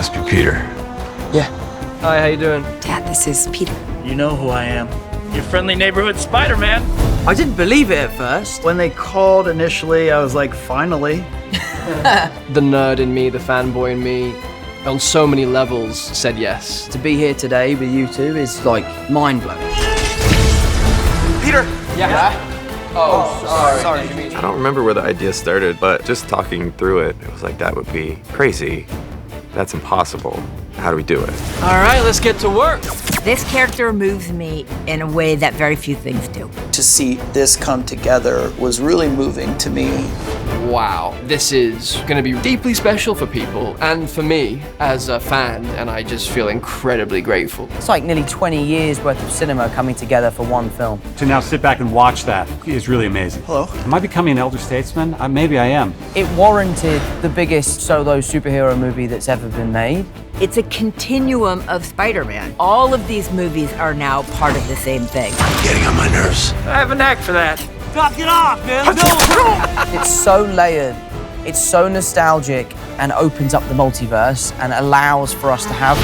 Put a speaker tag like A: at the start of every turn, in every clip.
A: must be Peter.
B: Yeah.
C: Hi, how you doing?
D: Dad, this is Peter.
E: You know who I am. Your friendly neighborhood Spider-Man.
B: I didn't believe it at first. When they called initially, I was like, finally.
C: The nerd in me, the fanboy in me, on so many levels, said yes.
B: To be here today with you two is like mind-blowing.
A: Peter!
C: Yeah? Oh, sorry.
F: I don't remember where the idea started, but just talking through it, it was like, that would be crazy. That's impossible. How do we do it?
C: All right, let's get to work.
D: This character moves me in a way that very few things do.
G: To see this come together was really moving to me.
C: Wow, this is gonna be deeply special for people and for me as a fan, and I just feel incredibly grateful.
H: It's like nearly 20 years worth of cinema coming together for one film.
I: To now sit back and watch that is really amazing.
G: Hello.
I: Am I becoming an elder statesman? Maybe I am.
H: It warranted the biggest solo superhero movie that's ever been made.
D: It's a continuum of Spider-Man. All of these movies are now part of the same thing.
A: Getting on my nerves.
E: I have a knack for that. Knock it off, man.
H: It's so layered, it's so nostalgic, and opens up the multiverse and allows for us to have...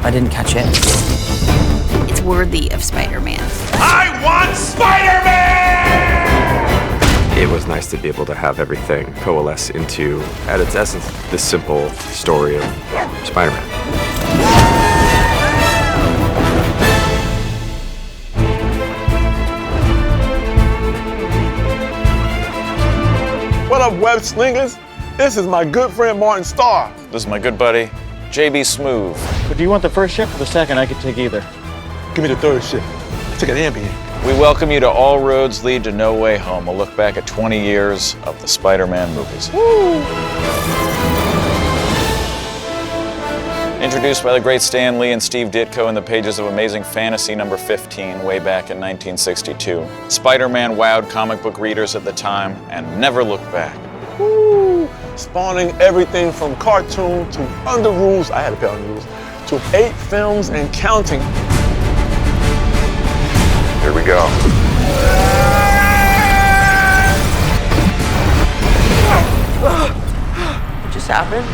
H: I didn't catch it.
D: It's worthy of Spider-Man.
A: I want Spider-Man!
F: It was nice to be able to have everything coalesce into, at its essence, this simple story of Spider-Man.
J: What up, web slingers? This is my good friend Martin Starr.
K: This is my good buddy, JB Smoove.
E: But do you want the first shift or the second? I could take either.
J: Give me the third shift. Take an ambient.
K: We welcome you to All Roads Lead to No Way Home, a look back at 20 years of the Spider-Man movies.
J: Woo!
K: Introduced by the great Stan Lee and Steve Ditko in the pages of Amazing Fantasy number 15 way back in 1962. Spider-Man wowed comic book readers at the time and never looked back.
J: Woo! Spawning everything from cartoon to Under Rules, I had to pay Under Rules, to 8 films and counting.
F: Here we go.
H: What just happened?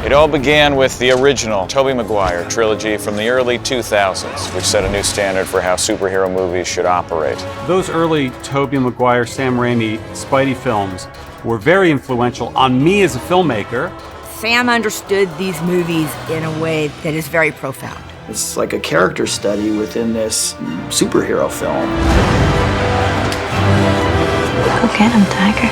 K: It all began with the original Tobey Maguire trilogy from the early 2000s, which set a new standard for how superhero movies should operate.
I: Those early Tobey Maguire, Sam Raimi, Spidey films were very influential on me as a filmmaker.
D: Sam understood these movies in a way that is very profound.
B: It's like a character study within this superhero film.
L: Go get him, Tiger.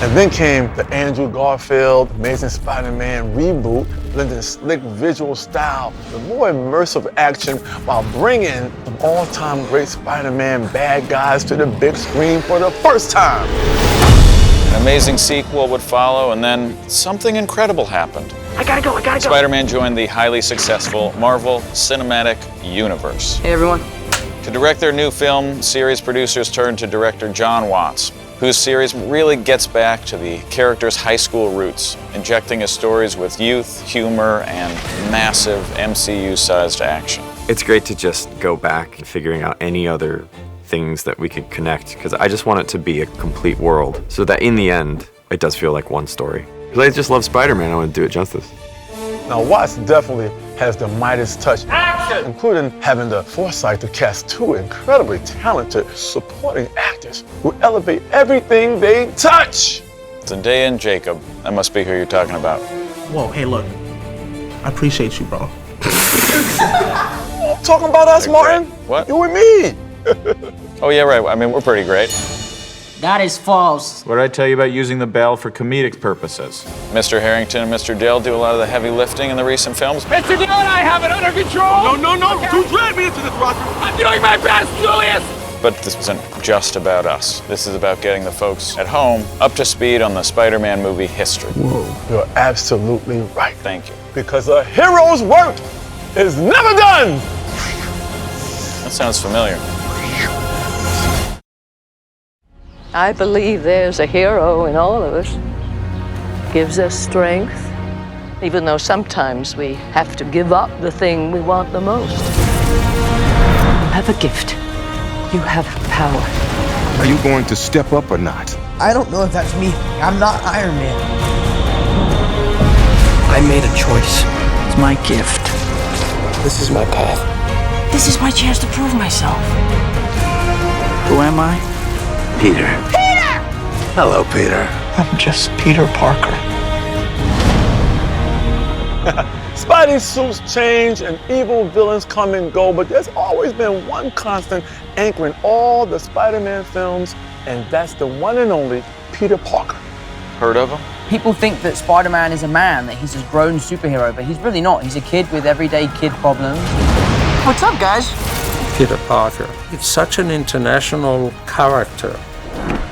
J: And then came the Andrew Garfield Amazing Spider-Man reboot, blending slick visual style with more immersive action while bringing the all-time great Spider-Man bad guys to the big screen for the first time.
K: An amazing sequel would follow, and then something incredible happened.
E: I gotta go.
K: Spider-Man joined the highly successful Marvel Cinematic Universe.
H: Hey, everyone.
K: To direct their new film, series producers turned to director Jon Watts, whose series really gets back to the character's high school roots, injecting his stories with youth, humor, and massive MCU-sized action.
F: It's great to just go back and figuring out any other things that we could connect, because I just want it to be a complete world, so that in the end, it does feel like one story. Because I just love Spider-Man, I want to do it justice.
J: Now, Watts definitely has the Midas touch, including having the foresight to cast 2 incredibly talented supporting actors who elevate everything they touch.
K: Zendaya and Jacob, that must be who you're talking about.
E: Whoa, hey, look. I appreciate you, bro.
J: Talking about us,
K: They're
J: Martin?
K: great. What?
J: You and me.
K: Oh yeah, right, I mean, we're pretty great.
H: That is false.
M: What did I tell you about using the bell for comedic purposes?
K: Mr. Harrington and Mr. Dell do a lot of the heavy lifting in the recent films.
E: Mr. Dillon, I have it under control!
J: No. Don't drag me into this, Roger.
E: I'm doing my best, Julius!
K: But this isn't just about us. This is about getting the folks at home up to speed on the Spider-Man movie history.
J: Whoa. You're absolutely right.
K: Thank you.
J: Because a hero's work is never done!
K: That sounds familiar.
L: I believe there's a hero in all of us. Gives us strength, even though sometimes we have to give up the thing we want the most. You have a gift. You have power.
A: Are you going to step up or not?
H: I don't know if that's me. I'm not Iron Man.
A: I made a choice.
B: It's my gift.
A: This is my path.
H: This is my chance to prove myself.
B: Who am I?
A: Peter. Peter! Hello, Peter.
G: I'm just Peter Parker.
J: Spidey suits change and evil villains come and go, but there's always been one constant anchoring all the Spider-Man films, and that's the one and only Peter Parker.
K: Heard of him?
H: People think that Spider-Man is a man, that he's this grown superhero, but he's really not. He's a kid with everyday kid problems. What's up, guys?
N: Peter Parker. It's such an international character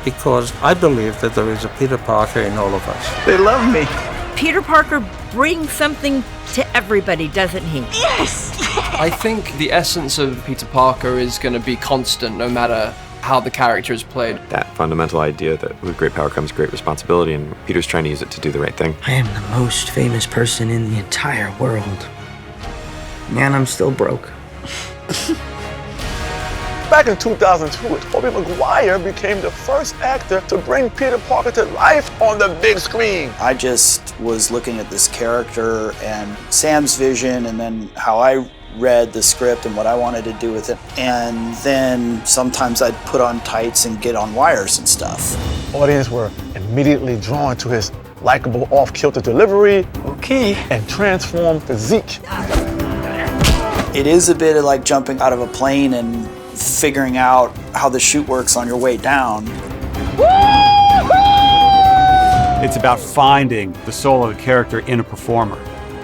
N: because I believe that there is a Peter Parker in all of us.
B: They love me.
D: Peter Parker brings something to everybody, doesn't he?
C: Yes! I think the essence of Peter Parker is going to be constant no matter how the character is played.
F: That fundamental idea that with great power comes great responsibility, and Peter's trying to use it to do the right thing.
B: I am the most famous person in the entire world. Man, I'm still broke.
J: Back in 2002, Tobey Maguire became the first actor to bring Peter Parker to life on the big screen.
G: I just was looking at this character and Sam's vision, and then how I read the script and what I wanted to do with it. And then sometimes I'd put on tights and get on wires and stuff.
J: Audience were immediately drawn to his likable off-kilter delivery and transformed physique.
G: It is a bit of like jumping out of a plane and figuring out how the chute works on your way down.
I: It's about finding the soul of a character in a performer.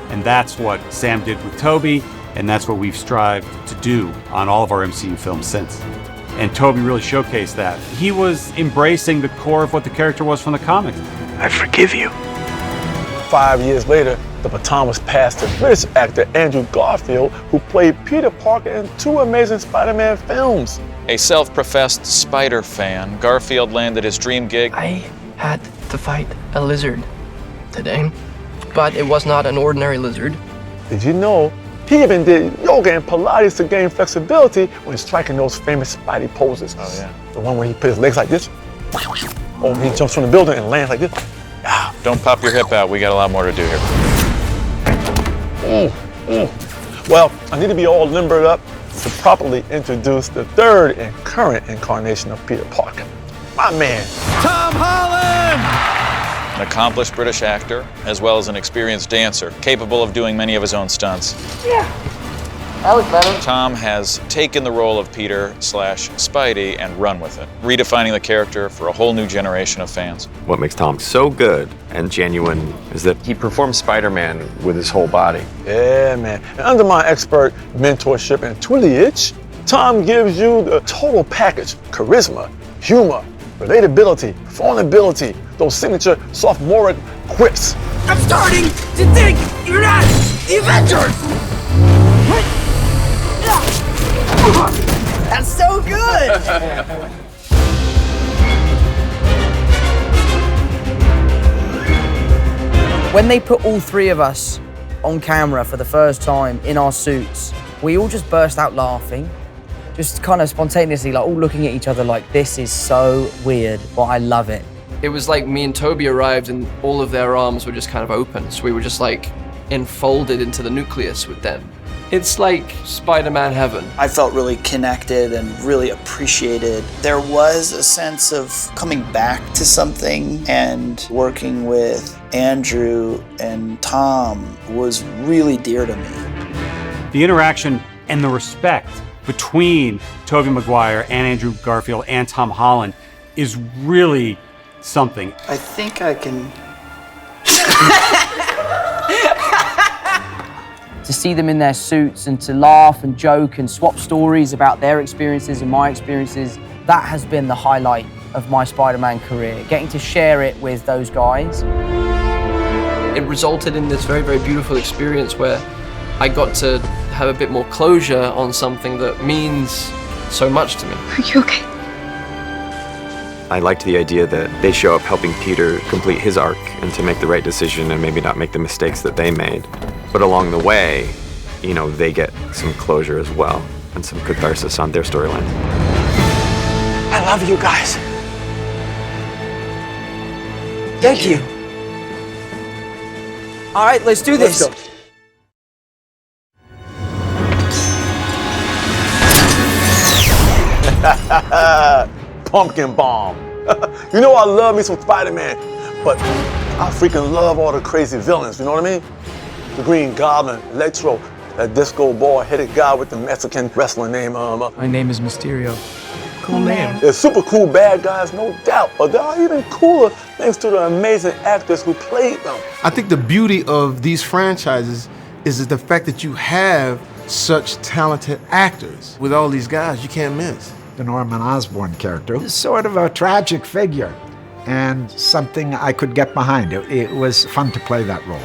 I: And that's what Sam did with Tobey, and that's what we've strived to do on all of our MCU films since. And Tobey really showcased that. He was embracing the core of what the character was from the comics.
A: I forgive you.
J: 5 years later, the baton was passed to British actor Andrew Garfield, who played Peter Parker in 2 Amazing Spider-Man films.
K: A self-professed Spider fan, Garfield landed his dream gig.
O: I had to fight a lizard today, but it was not an ordinary lizard.
J: Did you know he even did yoga and Pilates to gain flexibility when striking those famous Spidey poses?
K: Oh, yeah.
J: The one where he put his legs like this, or he jumps from the building and lands like this.
K: Don't pop your hip out. We got a lot more to do here.
J: Well, I need to be all limbered up to properly introduce the third and current incarnation of Peter Parker. My man,
A: Tom Holland!
K: An accomplished British actor, as well as an experienced dancer, capable of doing many of his own stunts.
H: Yeah, that was better.
K: Tom has taken the role of Peter/Spidey and run with it, redefining the character for a whole new generation of fans.
F: What makes Tom so good and genuine is that he performs Spider-Man with his whole body.
J: Yeah, man. And under my expert mentorship and tutelage, Tom gives you the total package: charisma, humor, relatability, vulnerability, those signature sophomoric quips.
A: I'm starting to think you're not the Avengers!
H: That's so good! When they put all 3 of us on camera for the first time in our suits, we all just burst out laughing. Just kind of spontaneously, like all looking at each other like, this is so weird, but I love it.
C: It was like me and Tobey arrived and all of their arms were just kind of open. So we were just like enfolded into the nucleus with them. It's like Spider-Man heaven.
G: I felt really connected and really appreciated. There was a sense of coming back to something, and working with Andrew and Tom was really dear to me.
I: The interaction and the respect between Tobey Maguire and Andrew Garfield and Tom Holland is really something.
G: I think I can...
H: To see them in their suits and to laugh and joke and swap stories about their experiences and my experiences, that has been the highlight of my Spider-Man career, getting to share it with those guys.
C: It resulted in this very, very beautiful experience where I got to have a bit more closure on something that means so much to me.
P: Are you okay?
F: I liked the idea that they show up helping Peter complete his arc and to make the right decision and maybe not make the mistakes that they made. But along the way, you know, they get some closure as well and some catharsis on their storyline.
J: I love you guys.
H: Thank you. All right, let's do this.
J: Let's go. Pumpkin bomb. You know I love me some Spider-Man, but I freaking love all the crazy villains, you know what I mean? The Green Goblin, Electro, that disco ball-headed guy with the Mexican wrestler name.
P: My name is Mysterio. Cool name.
J: They're super cool bad guys, no doubt, but they are even cooler thanks to the amazing actors who played them.
Q: I think the beauty of these franchises is the fact that you have such talented actors. With all these guys, you can't miss.
R: The Norman Osborn character is sort of a tragic figure and something I could get behind. It was fun to play that role.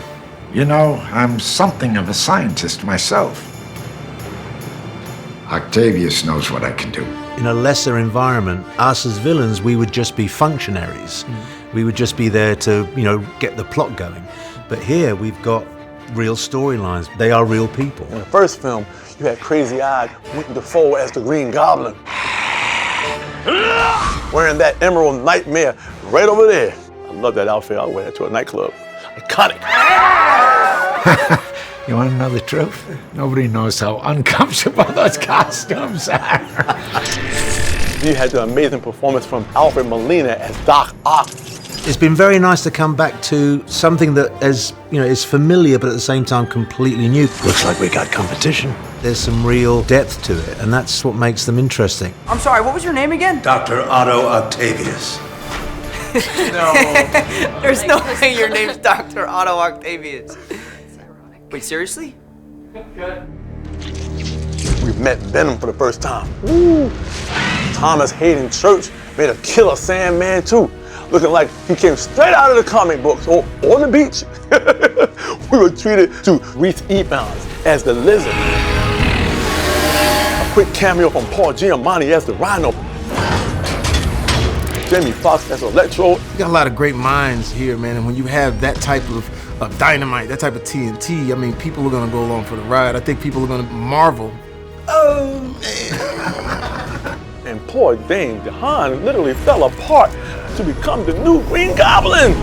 R: You know, I'm something of a scientist myself. Octavius knows what I can do.
S: In a lesser environment, us as villains, we would just be functionaries. We would just be there to, get the plot going. But here we've got real storylines. They are real people.
J: In the first film, you had crazy-eyed Winton Dafoe as the Green Goblin. Wearing that Emerald Nightmare right over there. I love that outfit. I'll wear that to a nightclub. Iconic.
R: You want to know the truth? Nobody knows how uncomfortable those costumes are.
J: You had the amazing performance from Alfred Molina as Doc Ock.
S: It's been very nice to come back to something that is familiar, but at the same time completely new.
R: Looks like we got competition.
S: There's some real depth to it, and that's what makes them interesting.
H: I'm sorry, what was your name again?
S: Dr. Otto Octavius.
H: No. There's no way your name's Dr. Otto Octavius. Wait, seriously?
J: We've met Venom for the first time. Woo. Thomas Hayden Church made a killer Sandman too, looking like he came straight out of the comic books or on the beach. We were treated to Reese Evans as the Lizard. A quick cameo from Paul Giamatti as the Rhino. Jamie Foxx as Electro.
Q: You got a lot of great minds here, man, and when you have that type of dynamite, that type of TNT, I mean, people are gonna go along for the ride. I think people are gonna marvel. Oh, man.
J: And poor Dame DeHaan literally fell apart to become the new Green Goblin.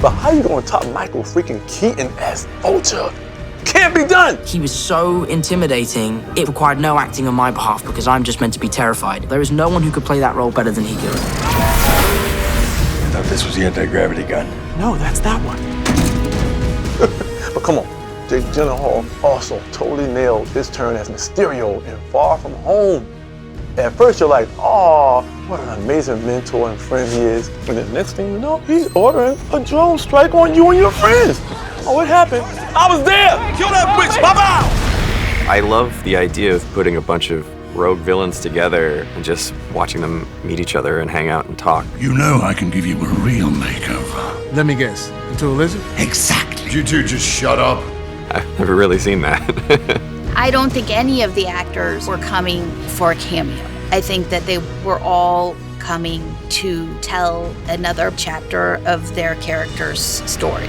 J: But how you gonna top Michael freaking Keaton as Vulture? Can't be done!
T: He was so intimidating, it required no acting on my behalf because I'm just meant to be terrified. There is no one who could play that role better than he could.
R: I thought this was the anti-gravity gun.
T: No, that's that one.
J: But come on, Jake Gyllenhaal also totally nailed his turn as Mysterio in Far From Home. At first you're like, oh, what an amazing mentor and friend he is. And the next thing you know, he's ordering a drone strike on you and your friends. Oh, what happened? I was there! Kill that bitch! Bye-bye!
F: I love the idea of putting a bunch of rogue villains together and just watching them meet each other and hang out and talk.
U: You know I can give you a real makeover.
Q: Let me guess, into a lizard?
U: Exactly. You two just shut up.
F: I've never really seen that.
V: I don't think any of the actors were coming for a cameo. I think that they were all coming to tell another chapter of their character's story.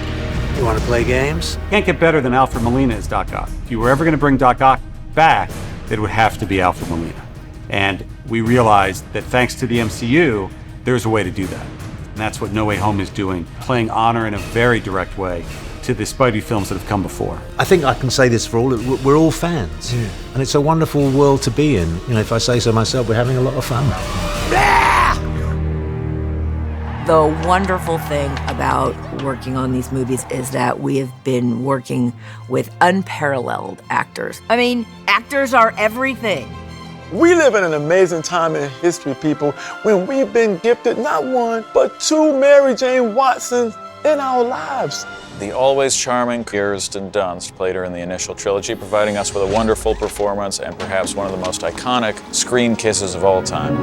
S: You want to play games?
I: Can't get better than Alfred Molina as Doc Ock. If you were ever going to bring Doc Ock back, it would have to be Alfred Molina. And we realized that thanks to the MCU, there's a way to do that. And that's what No Way Home is doing, playing honor in a very direct way to the Spidey films that have come before.
S: I think I can say this for all, we're all fans. Yeah. And it's a wonderful world to be in. If I say so myself, we're having a lot of fun.
D: The wonderful thing about working on these movies is that we have been working with unparalleled actors. I mean, actors are everything.
J: We live in an amazing time in history, people, when we've been gifted not one, but two Mary Jane Watsons in our lives.
K: The always charming Kirsten Dunst played her in the initial trilogy, providing us with a wonderful performance and perhaps one of the most iconic screen kisses of all time.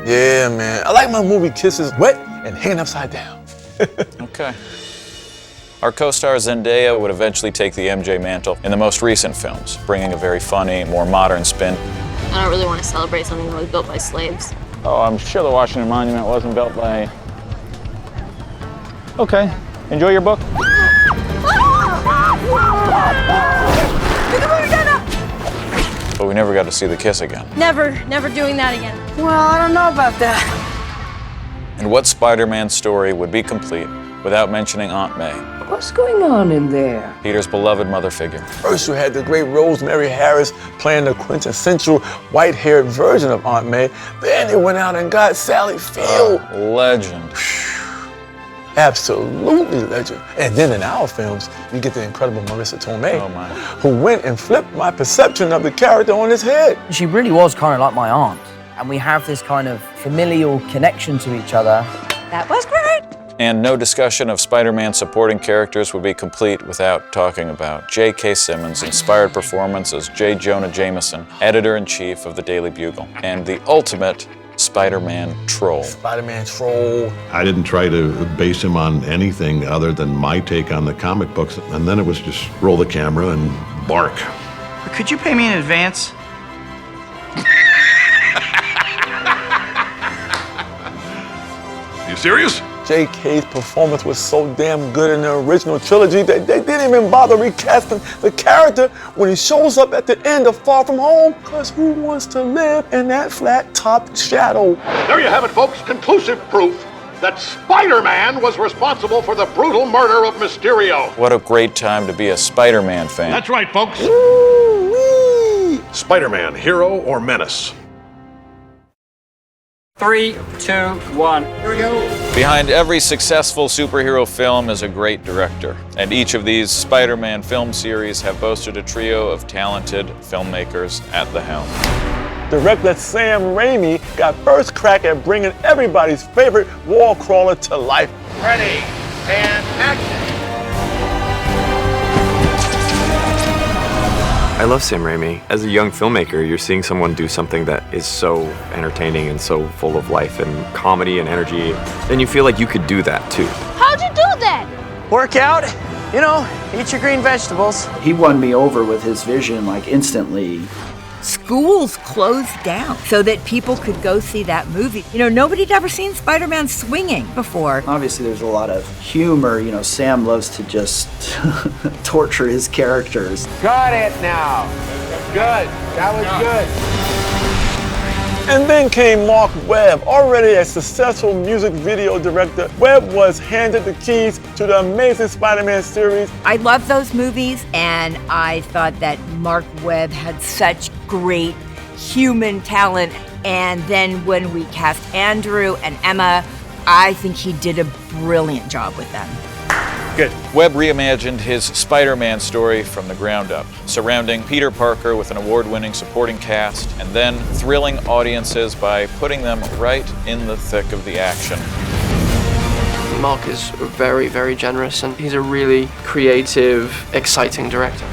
J: Yeah, man. I like my movie kisses wet and hanging upside down.
K: Okay. Our co-star Zendaya would eventually take the MJ mantle in the most recent films, bringing a very funny, more modern spin.
W: I don't really want to celebrate something that was built by slaves.
X: Oh, I'm sure the Washington Monument wasn't built by... Okay, enjoy your book.
K: But we never got to see the kiss again.
W: Never doing that again.
D: Well, I don't know about that.
K: And what Spider-Man story would be complete without mentioning Aunt May,
D: What's going on in there?
K: Peter's beloved mother figure?
J: First, you had the great Rosemary Harris playing the quintessential white-haired version of Aunt May. Then they went out and got Sally Field.
K: Legend.
J: Absolutely legend. And then in our films, you get the incredible Marissa Tomei, who went and flipped my perception of the character on his head.
H: She really was kind of like my aunt. And we have this kind of familial connection to each other.
D: That was great.
K: And no discussion of Spider-Man supporting characters would be complete without talking about J.K. Simmons' inspired performance as J. Jonah Jameson, editor-in-chief of the Daily Bugle, and the ultimate Spider-Man troll.
J: Spider-Man troll.
U: I didn't try to base him on anything other than my take on the comic books, and then it was just roll the camera and bark.
A: Could you pay me in advance?
U: You serious?
J: J.K.'s performance was so damn good in the original trilogy that they didn't even bother recasting the character when he shows up at the end of Far From Home, because who wants to live in that flat-topped shadow?
U: There you have it, folks. Conclusive proof that Spider-Man was responsible for the brutal murder of Mysterio.
K: What a great time to be a Spider-Man fan.
U: That's right, folks. Spider-Man, hero or menace?
A: 3, 2, 1. Here we go.
K: Behind every successful superhero film is a great director, and each of these Spider-Man film series have boasted a trio of talented filmmakers at the helm.
J: Director Sam Raimi got first crack at bringing everybody's favorite wall crawler to life.
U: Ready, and action.
F: I love Sam Raimi. As a young filmmaker, you're seeing someone do something that is so entertaining and so full of life and comedy and energy, and you feel like you could do that too.
W: How'd you do that?
A: Work out, you know, eat your green vegetables.
G: He won me over with his vision, like, instantly.
D: Schools closed down so that people could go see that movie. You know, nobody'd ever seen Spider-Man swinging before.
G: Obviously, there's a lot of humor. You know, Sam loves to just torture his characters.
A: Got it now. Good. That was good.
J: And then came Mark Webb, already a successful music video director. Webb was handed the keys to the Amazing Spider-Man series.
D: I love those movies, and I thought that Mark Webb had such great human talent. And then when we cast Andrew and Emma, I think he did a brilliant job with them.
K: Good. Webb reimagined his Spider-Man story from the ground up, surrounding Peter Parker with an award-winning supporting cast, and then thrilling audiences by putting them right in the thick of the action.
C: Mark is very, very generous, and he's a really creative, exciting director.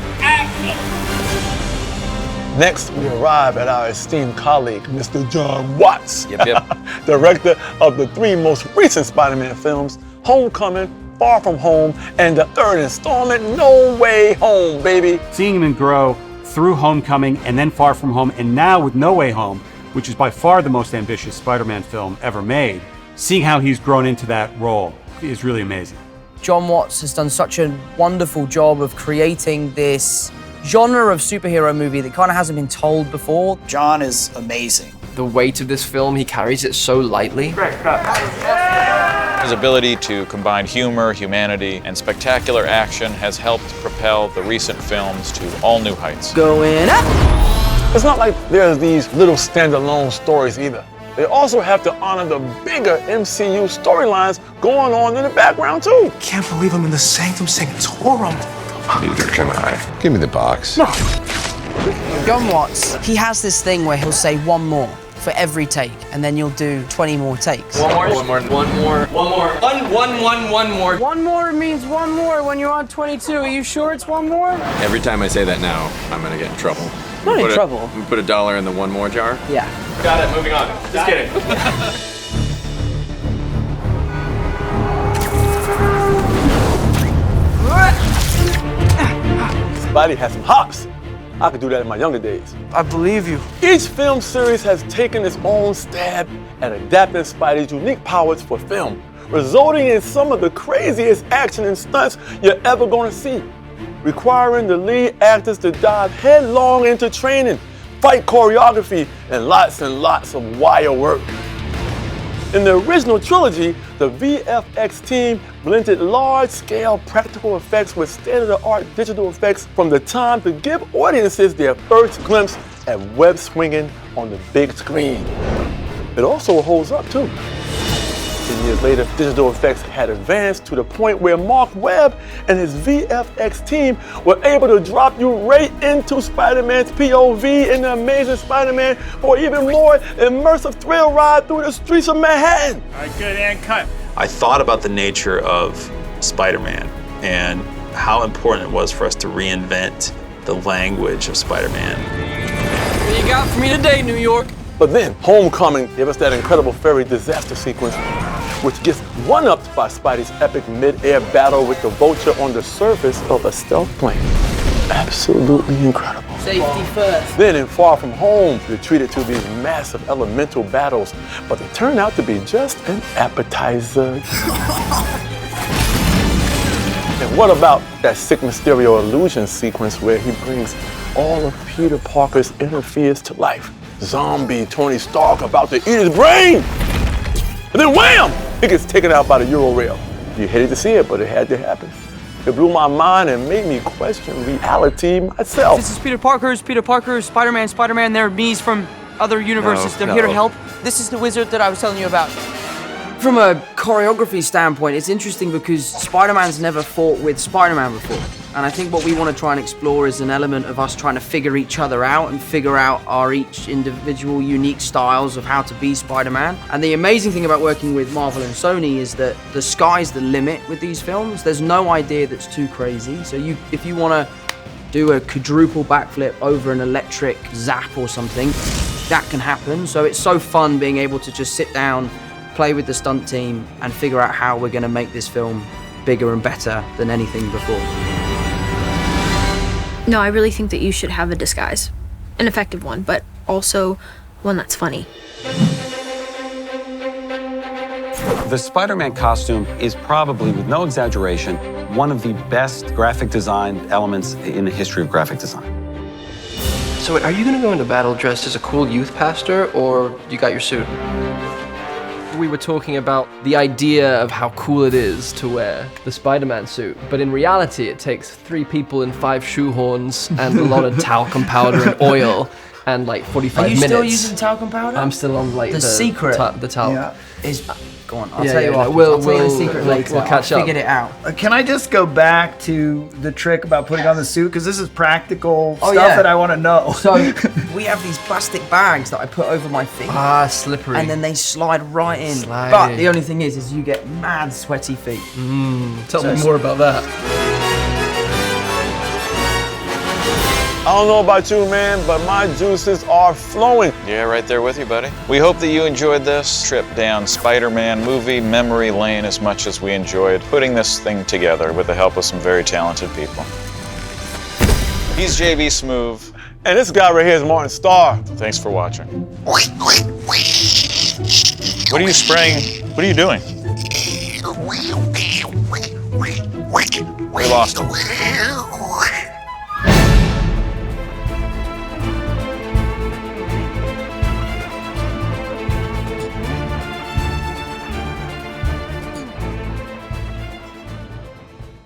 J: Next, we arrive at our esteemed colleague, Mr. Jon Watts,
K: Yep.
J: director of the 3 most recent Spider-Man films, Homecoming, Far From Home, and the 3rd installment, No Way Home, baby.
I: Seeing him grow through Homecoming and then Far From Home, and now with No Way Home, which is by far the most ambitious Spider-Man film ever made, seeing how he's grown into that role is really amazing.
H: Jon Watts has done such a wonderful job of creating this genre of superhero movie that kind of hasn't been told before.
G: Jon is amazing.
C: The weight of this film, he carries it so lightly.
K: His ability to combine humor, humanity, and spectacular action has helped propel the recent films to all new heights.
A: Going up.
J: It's not like there's these little standalone stories either. They also have to honor the bigger MCU storylines going on in the background too.
Q: Can't believe I'm in the Sanctum Sanctorum.
U: Neither can I. Give me the box.
Q: No.
T: Jon Watts, he has this thing where he'll say one more for every take, and then you'll do 20 more takes.
C: One more. One more.
P: One more means one more when you're on 22. Are you sure it's one more?
F: Every time I say that now, I'm gonna get in trouble.
P: Not in trouble.
F: We put $1 in the one more jar?
P: Yeah.
C: Got it, moving on. Just kidding.
J: Spidey has some hops. I could do that in my younger days.
P: I believe you.
J: Each film series has taken its own stab at adapting Spidey's unique powers for film, resulting in some of the craziest action and stunts you're ever gonna see, requiring the lead actors to dive headlong into training, fight choreography, and lots of wire work. In the original trilogy, the VFX team blended large-scale practical effects with state-of-the-art digital effects from the time to give audiences their first glimpse at web swinging on the big screen. It also holds up too. 10 years later, digital effects had advanced to the point where Mark Webb and his VFX team were able to drop you right into Spider-Man's POV in The Amazing Spider-Man for an even more immersive thrill ride through the streets of Manhattan.
X: All right, good, and cut.
E: I thought about the nature of Spider-Man and how important it was for us to reinvent the language of Spider-Man.
O: What you got for me today, New York?
J: But then, Homecoming gave us that incredible ferry disaster sequence, which gets one-upped by Spidey's epic mid-air battle with the Vulture on the surface of a stealth plane. Absolutely incredible.
P: Safety first.
J: Then in Far From Home, you're treated to these massive elemental battles, but they turn out to be just an appetizer. And what about that sick Mysterio illusion sequence where he brings all of Peter Parker's inner fears to life? Zombie Tony Stark about to eat his brain! And then wham! He gets taken out by the Euro rail. You hated to see it, but it had to happen. It blew my mind and made me question reality myself.
P: This is Peter Parker, Spider-Man, they're bees from other universes. They're here to help. This is the wizard that I was telling you about.
H: From a choreography standpoint, it's interesting because Spider-Man's never fought with Spider-Man before. And I think what we want to try and explore is an element of us trying to figure each other out and figure out our each individual unique styles of how to be Spider-Man. And the amazing thing about working with Marvel and Sony is that the sky's the limit with these films. There's no idea that's too crazy. So if you want to do a quadruple backflip over an electric zap or something, that can happen. So it's so fun being able to just sit down, play with the stunt team, and figure out how we're going to make this film bigger and better than anything before.
W: No, I really think that you should have a disguise. An effective one, but also one that's funny.
L: The Spider-Man costume is probably, with no exaggeration, one of the best graphic design elements in the history of graphic design.
O: So are you gonna go into battle dressed as a cool youth pastor, or you got your suit?
C: We were talking about the idea of how cool it is to wear the Spider-Man suit, but in reality it takes 3 people and 5 shoehorns and a lot of talcum powder and oil and like 45 minutes.
H: Are you still using talcum powder?
C: I'm still on like
H: the secret.
C: The talc.
H: Yeah. Is go on. I'll
C: Yeah,
H: tell you
C: yeah,
H: what.
C: we'll-
H: I'll tell you the
C: we'll-
H: secret
C: we'll-
H: later.
C: we'll catch
H: I
C: up.
H: figured it out.
A: Can I just go back to the trick about putting on the suit? Because this is practical stuff
H: yeah.
A: that I want to know.
H: So we have these plastic bags that I put over my feet.
C: Ah, slippery.
H: And then they slide right in.
C: Slidey.
H: But the only thing is you get mad sweaty feet.
C: Tell me more about that.
J: I don't know about you, man, but my juices are flowing.
K: Yeah, right there with you, buddy. We hope that you enjoyed this trip down Spider-Man movie memory lane as much as we enjoyed putting this thing together with the help of some very talented people. He's JB Smoove.
J: And this guy right here is Martin Starr.
K: Thanks for watching. What are you spraying? What are you doing? We lost him.